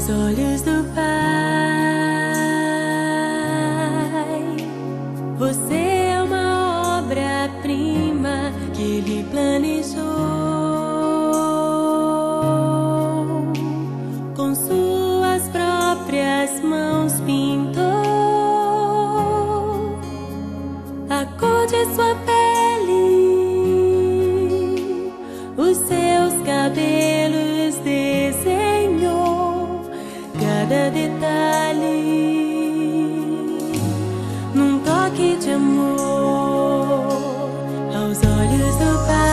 aos olhos do Pai. Você é uma obra-prima que Ele planejou. Com suas próprias mãos pintou a cor de sua pele, os seus cabelos desenhou, cada detalhe num toque de amor aos olhos do Pai.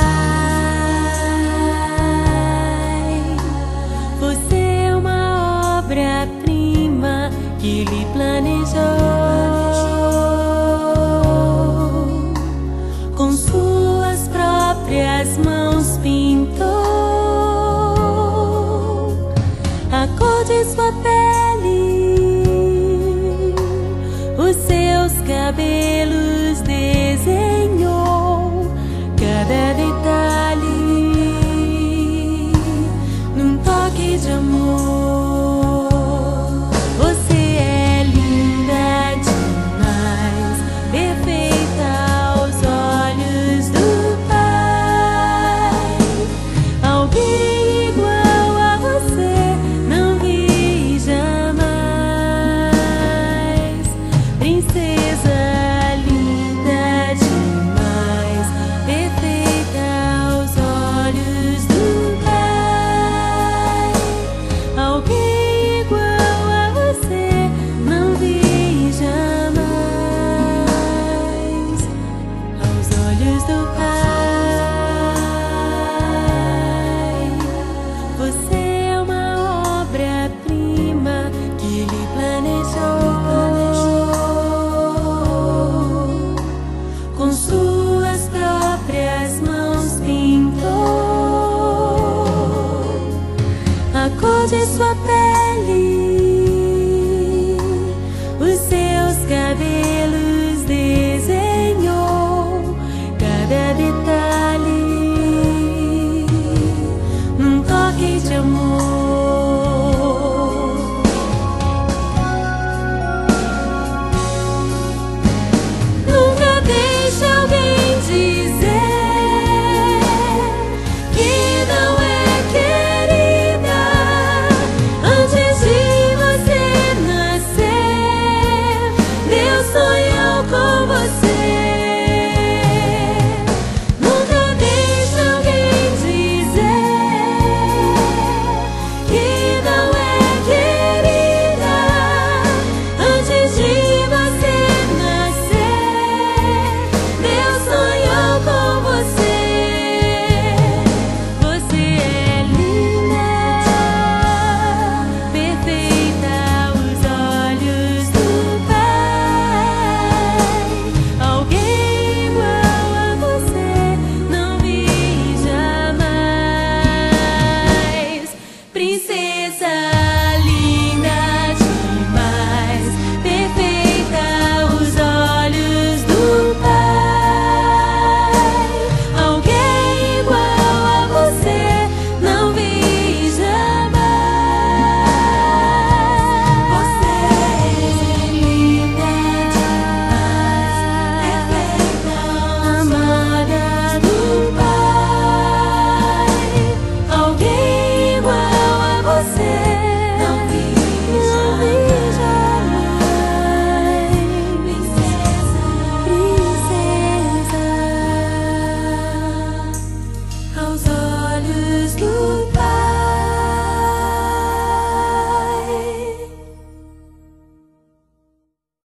Você é uma obra-prima que Ele planejou. Com suas próprias mãos pintou a cor de sua pele, os seus cabelos